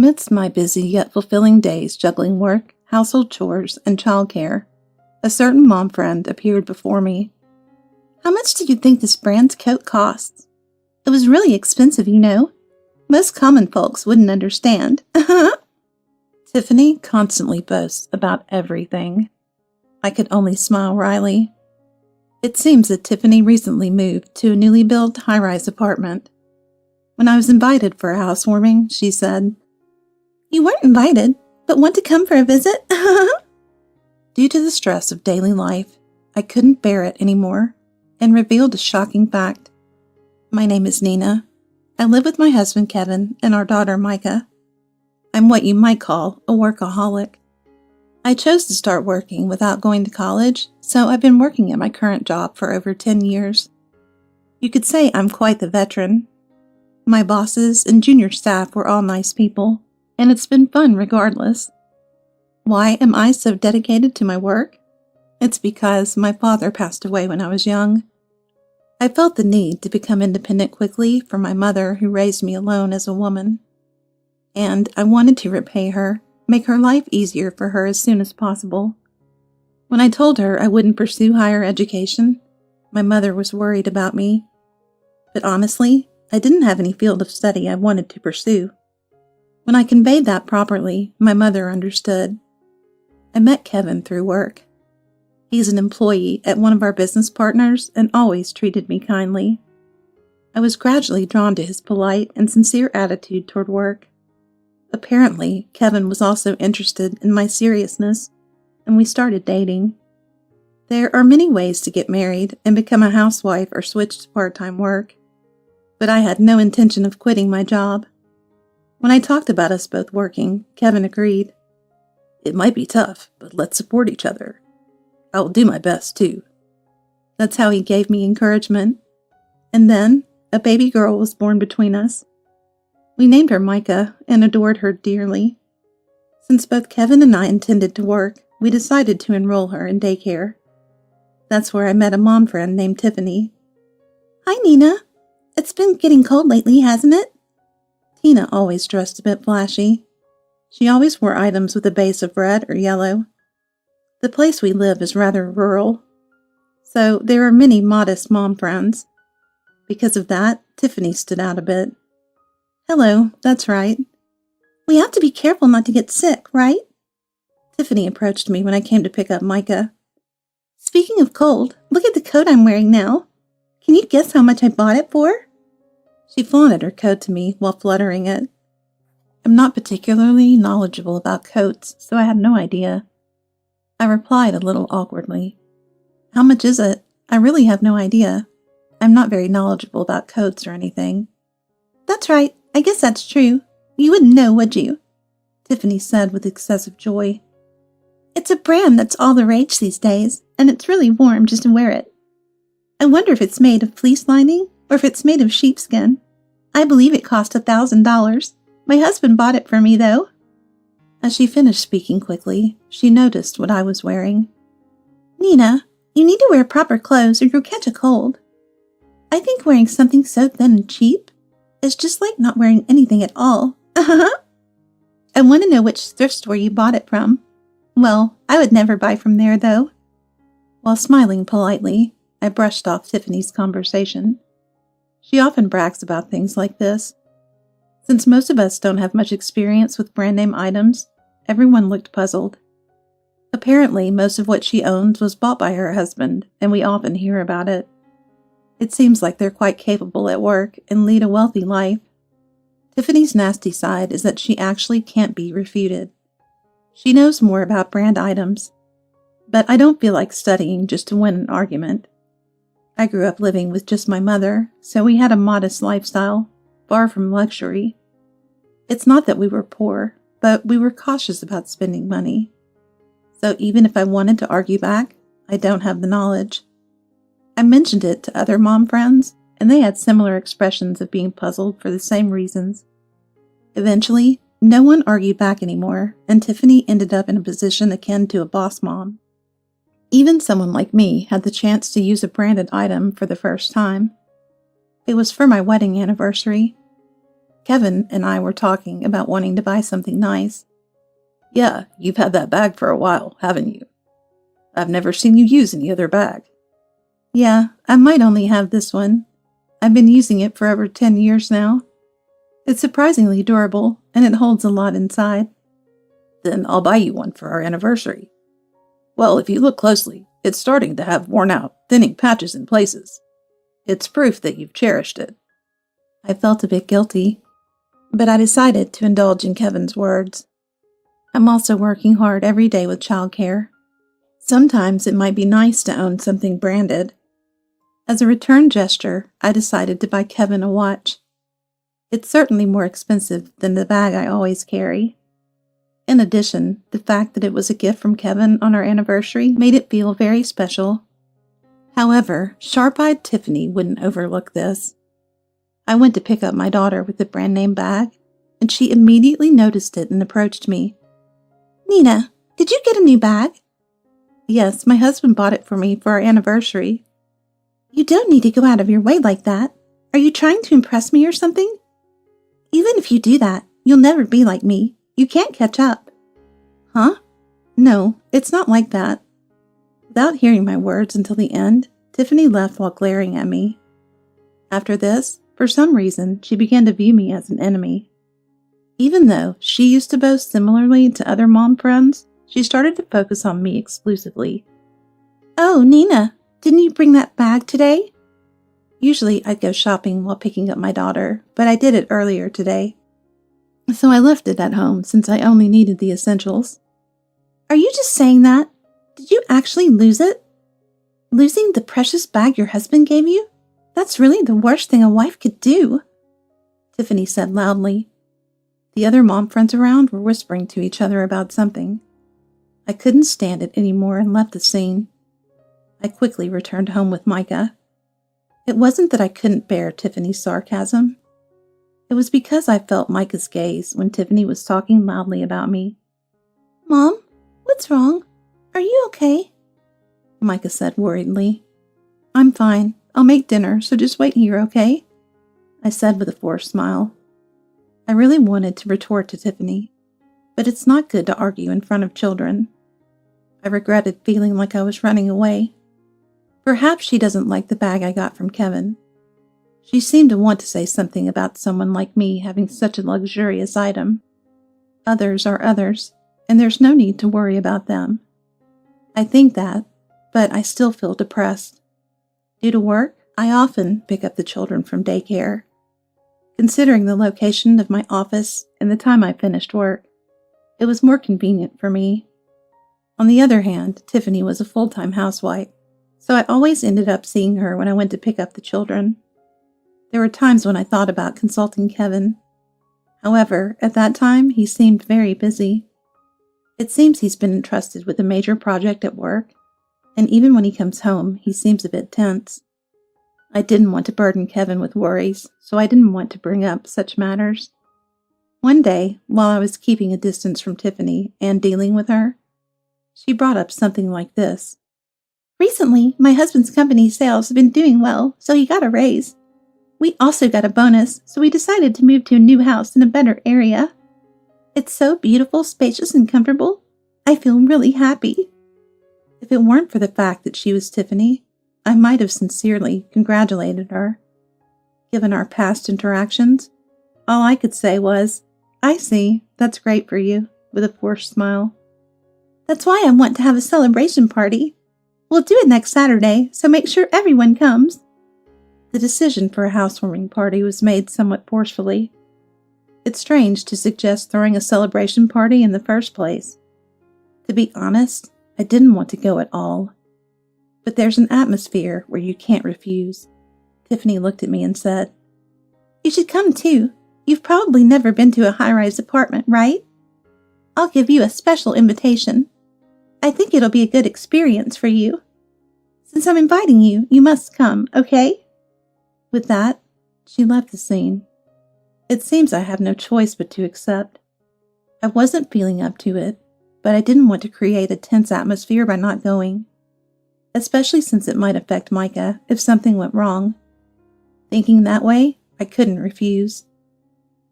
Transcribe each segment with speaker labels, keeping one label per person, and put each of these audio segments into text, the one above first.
Speaker 1: Amidst my busy yet fulfilling days juggling work, household chores, and childcare, a certain mom friend appeared before me. "How much do you think this brand's coat costs? It was really expensive, you know. Most common folks wouldn't understand." Tiffany constantly boasts about everything. I could only smile wryly. It seems that Tiffany recently moved to a newly built high-rise apartment. When I was invited for a housewarming, she said, "You weren't invited, but want to come for a visit?" Due to the stress of daily life, I couldn't bear it anymore and revealed a shocking fact. My name is Nina. I live with my husband Kevin and our daughter Micah. I'm what you might call a workaholic. I chose to start working without going to college, so I've been working at my current job for over 10 years. You could say I'm quite the veteran. My bosses and junior staff were all nice people, and it's been fun regardless. Why am I so dedicated to my work? It's because my father passed away when I was young. I felt the need to become independent quickly from my mother who raised me alone as a woman. And I wanted to repay her, make her life easier for her as soon as possible. When I told her I wouldn't pursue higher education, my mother was worried about me. But honestly, I didn't have any field of study I wanted to pursue. When I conveyed that properly, my mother understood. I met Kevin through work. He's an employee at one of our business partners and always treated me kindly. I was gradually drawn to his polite and sincere attitude toward work. Apparently, Kevin was also interested in my seriousness, and we started dating. There are many ways to get married and become a housewife or switch to part-time work, but I had no intention of quitting my job. When I talked about us both working, Kevin agreed. "It might be tough, but let's support each other. I will do my best, too." That's how he gave me encouragement. And then, a baby girl was born between us. We named her Micah and adored her dearly. Since both Kevin and I intended to work, we decided to enroll her in daycare. That's where I met a mom friend named Tiffany. "Hi, Nina. It's been getting cold lately, hasn't it?" Tina always dressed a bit flashy. She always wore items with a base of red or yellow. The place we live is rather rural, so there are many modest mom friends. Because of that, Tiffany stood out a bit. "Hello, that's right. We have to be careful not to get sick, right?" Tiffany approached me when I came to pick up Micah. "Speaking of cold, look at the coat I'm wearing now. Can you guess how much I bought it for?" She flaunted her coat to me while fluttering it. I'm not particularly knowledgeable about coats, so I had no idea. I replied a little awkwardly. "How much is it? I really have no idea. I'm not very knowledgeable about coats or anything." "That's right. I guess that's true. You wouldn't know, would you?" Tiffany said with excessive joy. "It's a brand that's all the rage these days, and it's really warm just to wear it. I wonder if it's made of fleece lining or if it's made of sheepskin. I believe it cost $1,000. My husband bought it for me, though." As she finished speaking quickly, she noticed what I was wearing. "Nina, you need to wear proper clothes or you'll catch a cold. I think wearing something so thin and cheap is just like not wearing anything at all." "I want to know which thrift store you bought it from. Well, I would never buy from there, though." While smiling politely, I brushed off Tiffany's conversation. She often brags about things like this. Since most of us don't have much experience with brand name items, everyone looked puzzled. Apparently, most of what she owns was bought by her husband, and we often hear about it. It seems like they're quite capable at work and lead a wealthy life. Tiffany's nasty side is that she actually can't be refuted. She knows more about brand items, but I don't feel like studying just to win an argument. I grew up living with just my mother, so we had a modest lifestyle, far from luxury. It's not that we were poor, but we were cautious about spending money. So even if I wanted to argue back, I don't have the knowledge. I mentioned it to other mom friends, and they had similar expressions of being puzzled for the same reasons. Eventually, no one argued back anymore, and Tiffany ended up in a position akin to a boss mom. Even someone like me had the chance to use a branded item for the first time. It was for my wedding anniversary. Kevin and I were talking about wanting to buy something nice. Yeah, you've had that bag for a while, haven't you? I've never seen you use any other bag. Yeah, I might only have this one. I've been using it for over 10 years now. It's surprisingly durable, and it holds a lot inside. Then I'll buy you one for our anniversary. Well, if you look closely, it's starting to have worn out, thinning patches in places. It's proof that you've cherished it. I felt a bit guilty, but I decided to indulge in Kevin's words. I'm also working hard every day with childcare. Sometimes it might be nice to own something branded. As a return gesture, I decided to buy Kevin a watch. It's certainly more expensive than the bag I always carry. In addition, the fact that it was a gift from Kevin on our anniversary made it feel very special. However, sharp-eyed Tiffany wouldn't overlook this. I went to pick up my daughter with the brand-name bag, and she immediately noticed it and approached me. Nina, did you get a new bag? Yes, my husband bought it for me for our anniversary. You don't need to go out of your way like that. Are you trying to impress me or something? Even if you do that, you'll never be like me. You can't catch up. Huh? No, it's not like that. Without hearing my words until the end, Tiffany left while glaring at me. After this, for some reason, she began to view me as an enemy. Even though she used to boast similarly to other mom friends, she started to focus on me exclusively. Oh, Nina, didn't you bring that bag today? Usually I'd go shopping while picking up my daughter, but I did it earlier today. So I left it at home since I only needed the essentials. Are you just saying that? Did you actually lose it? Losing the precious bag your husband gave you? That's really the worst thing a wife could do, Tiffany said loudly. The other mom friends around were whispering to each other about something. I couldn't stand it anymore and left the scene. I quickly returned home with Micah. It wasn't that I couldn't bear Tiffany's sarcasm. It was because I felt Micah's gaze when Tiffany was talking loudly about me. Mom, what's wrong? Are you okay? Micah said worriedly. I'm fine. I'll make dinner, so just wait here, okay? I said with a forced smile. I really wanted to retort to Tiffany, but it's not good to argue in front of children. I regretted feeling like I was running away. Perhaps she doesn't like the bag I got from Kevin. She seemed to want to say something about someone like me having such a luxurious item. Others are others, and there's no need to worry about them. I think that, but I still feel depressed. Due to work, I often pick up the children from daycare. Considering the location of my office and the time I finished work, it was more convenient for me. On the other hand, Tiffany was a full-time housewife, so I always ended up seeing her when I went to pick up the children. There were times when I thought about consulting Kevin. However, at that time, he seemed very busy. It seems he's been entrusted with a major project at work, and even when he comes home, he seems a bit tense. I didn't want to burden Kevin with worries, so I didn't want to bring up such matters. One day, while I was keeping a distance from Tiffany and dealing with her, she brought up something like this. Recently, my husband's company's sales have been doing well, so he got a raise. We also got a bonus, so we decided to move to a new house in a better area. It's so beautiful, spacious, and comfortable. I feel really happy. If it weren't for the fact that she was Tiffany, I might have sincerely congratulated her. Given our past interactions, all I could say was, I see, that's great for you, with a forced smile. That's why I want to have a celebration party. We'll do it next Saturday, so make sure everyone comes. The decision for a housewarming party was made somewhat forcefully. It's strange to suggest throwing a celebration party in the first place. To be honest, I didn't want to go at all. But there's an atmosphere where you can't refuse. Tiffany looked at me and said, You should come too. You've probably never been to a high-rise apartment, right? I'll give you a special invitation. I think it'll be a good experience for you. Since I'm inviting you, you must come, okay? With that, she left the scene. It seems I have no choice but to accept. I wasn't feeling up to it, but I didn't want to create a tense atmosphere by not going, especially since it might affect Micah if something went wrong. Thinking that way, I couldn't refuse.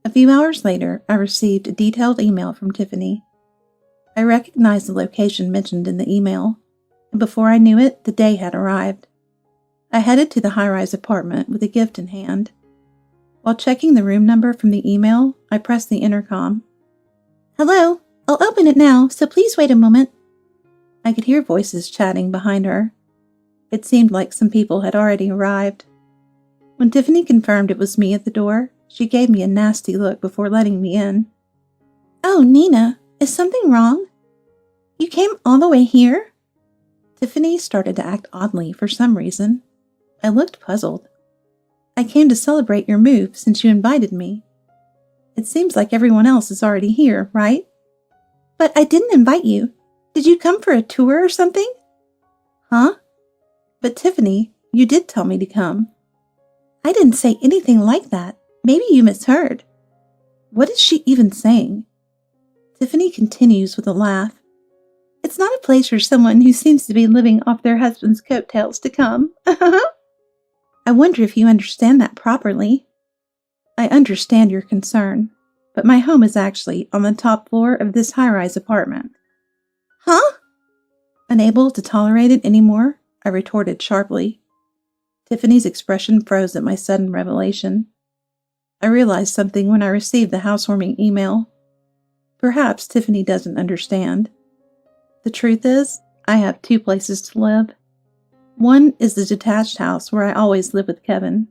Speaker 1: A few hours later, I received a detailed email from Tiffany. I recognized the location mentioned in the email, and before I knew it, the day had arrived. I headed to the high-rise apartment with a gift in hand. While checking the room number from the email, I pressed the intercom. "Hello, I'll open it now, so please wait a moment." I could hear voices chatting behind her. It seemed like some people had already arrived. When Tiffany confirmed it was me at the door, she gave me a nasty look before letting me in. "Oh, Nina, is something wrong? You came all the way here?" Tiffany started to act oddly for some reason. I looked puzzled. "I came to celebrate your move since you invited me. It seems like everyone else is already here, right?" "But I didn't invite you. Did you come for a tour or something?" "Huh? But Tiffany, you did tell me to come." "I didn't say anything like that. Maybe you misheard." What is she even saying? Tiffany continues with a laugh. "It's not a place for someone who seems to be living off their husband's coattails to come." "I wonder if you understand that properly." "I understand your concern, but my home is actually on the top floor of this high-rise apartment." "Huh?" Unable to tolerate it anymore, I retorted sharply. Tiffany's expression froze at my sudden revelation. I realized something when I received the housewarming email. Perhaps Tiffany doesn't understand. The truth is, I have 2 places to live. One is the detached house where I always live with Kevin.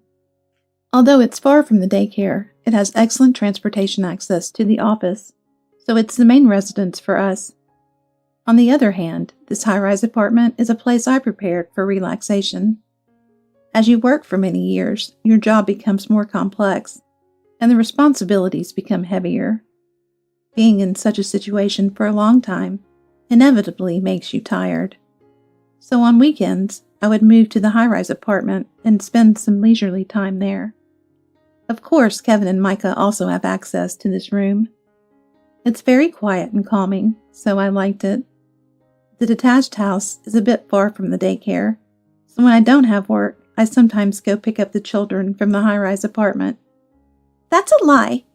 Speaker 1: Although it's far from the daycare, it has excellent transportation access to the office, so it's the main residence for us. On the other hand, this high-rise apartment is a place I prepared for relaxation. As you work for many years, your job becomes more complex, and the responsibilities become heavier. Being in such a situation for a long time inevitably makes you tired. So on weekends, I would move to the high-rise apartment and spend some leisurely time there. Of course, Kevin and Micah also have access to this room. It's very quiet and calming, so I liked it. The detached house is a bit far from the daycare, so when I don't have work, I sometimes go pick up the children from the high-rise apartment. "That's a lie.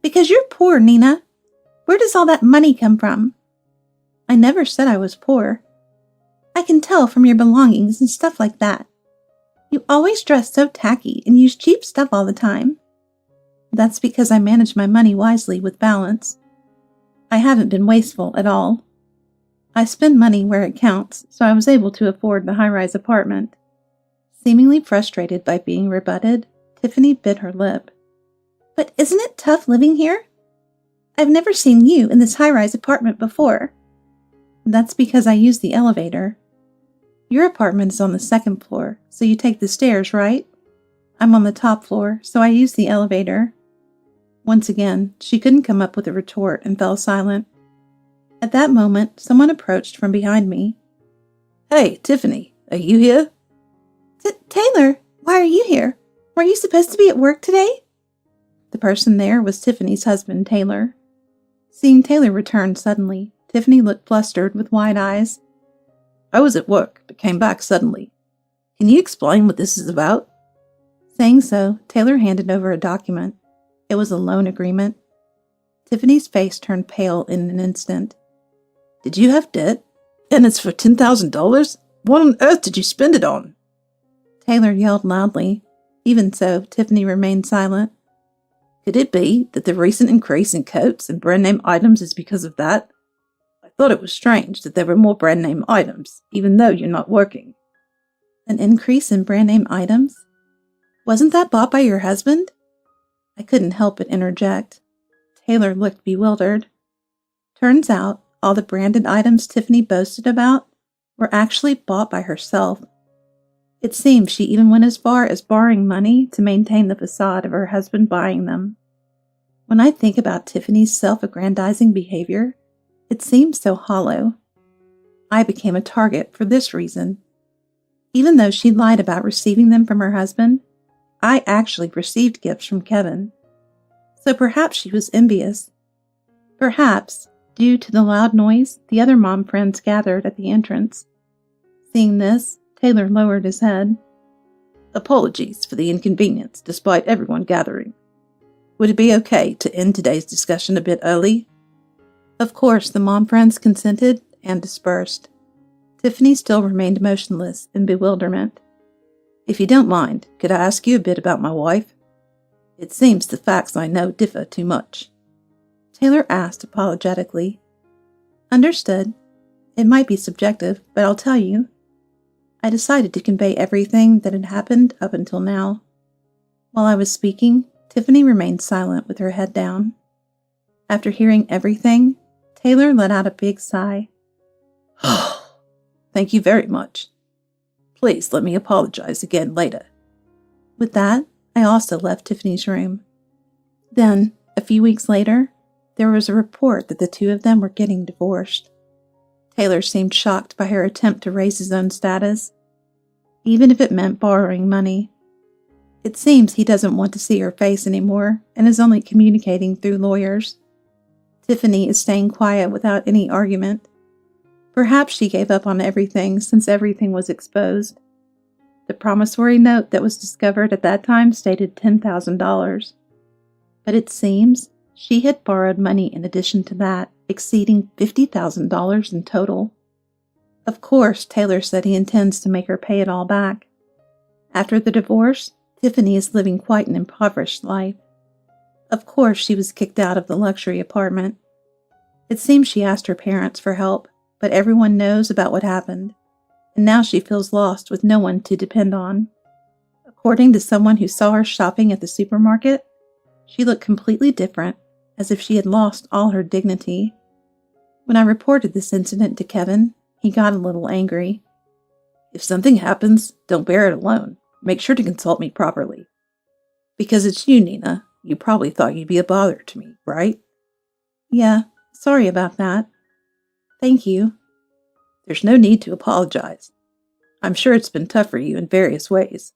Speaker 1: Because you're poor, Nina. Where does all that money come from?" "I never said I was poor." "I can tell from your belongings and stuff like that. You always dress so tacky and use cheap stuff all the time." "That's because I manage my money wisely with balance. I haven't been wasteful at all. I spend money where it counts, so I was able to afford the high-rise apartment." Seemingly frustrated by being rebutted, Tiffany bit her lip. "But isn't it tough living here? I've never seen you in this high-rise apartment before." "That's because I use the elevator. Your apartment is on the 2nd floor, so you take the stairs, right? I'm on the top floor, so I use the elevator." Once again, she couldn't come up with a retort and fell silent. At that moment, someone approached from behind me. "Hey, Tiffany, are you here?" Taylor, why are you here? Were you supposed to be at work today?" The person there was Tiffany's husband, Taylor. Seeing Taylor return suddenly, Tiffany looked flustered with wide eyes. "I was at work, but came back suddenly. Can you explain what this is about?" Saying so, Taylor handed over a document. It was a loan agreement. Tiffany's face turned pale in an instant. "Did you have debt? And it's for $10,000? What on earth did you spend it on?" Taylor yelled loudly. Even so, Tiffany remained silent. "Could it be that the recent increase in coats and brand-name items is because of that? I thought it was strange that there were more brand-name items, even though you're not working." "An increase in brand-name items? Wasn't that bought by your husband?" I couldn't help but interject. Taylor looked bewildered. Turns out, all the branded items Tiffany boasted about were actually bought by herself. It seems she even went as far as borrowing money to maintain the facade of her husband buying them. When I think about Tiffany's self-aggrandizing behavior, it seems so hollow. I became a target for this reason. Even though she lied about receiving them from her husband, I actually received gifts from Kevin. So perhaps she was envious. Perhaps, due to the loud noise, the other mom friends gathered at the entrance. Seeing this, Taylor lowered his head. "Apologies for the inconvenience, despite everyone gathering. Would it be okay to end today's discussion a bit early? Of course, the mom friends consented and dispersed. Tiffany still remained motionless in bewilderment. If you don't mind, could I ask you a bit about my wife? It seems the facts I know differ too much. Taylor asked apologetically. Understood. It might be subjective, but I'll tell you. I decided to convey everything that had happened up until now. While I was speaking, Tiffany remained silent with her head down. After hearing everything, Taylor let out a big sigh. Thank you very much. Please let me apologize again later. With that, I also left Tiffany's room. Then, a few weeks later, there was a report that the two of them were getting divorced. Taylor seemed shocked by her attempt to raise his own status, even if it meant borrowing money. It seems he doesn't want to see her face anymore and is only communicating through lawyers. Tiffany is staying quiet without any argument. Perhaps she gave up on everything since everything was exposed. The promissory note that was discovered at that time stated $10,000. But it seems she had borrowed money in addition to that, exceeding $50,000 in total. Of course, Taylor said he intends to make her pay it all back. After the divorce, Tiffany is living quite an impoverished life. Of course, she was kicked out of the luxury apartment. It seems she asked her parents for help, but everyone knows about what happened, and now she feels lost with no one to depend on. According to someone who saw her shopping at the supermarket, she looked completely different, as if she had lost all her dignity. When I reported this incident to Kevin, he got a little angry. If something happens, don't bear it alone. Make sure to consult me properly. Because it's you, Nina. You probably thought you'd be a bother to me, right? Yeah, sorry about that. Thank you. There's no need to apologize. I'm sure it's been tough for you in various ways.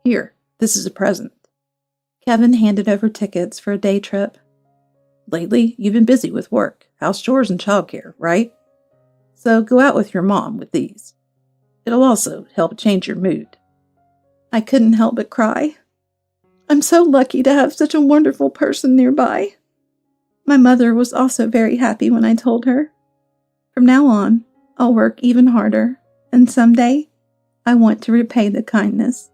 Speaker 1: Here, this is a present. Kevin handed over tickets for a day trip. Lately, you've been busy with work, house chores, and childcare, right? So go out with your mom with these. It'll also help change your mood. I couldn't help but cry. I'm so lucky to have such a wonderful person nearby. My mother was also very happy when I told her. From now on, I'll work even harder, and someday, I want to repay the kindness.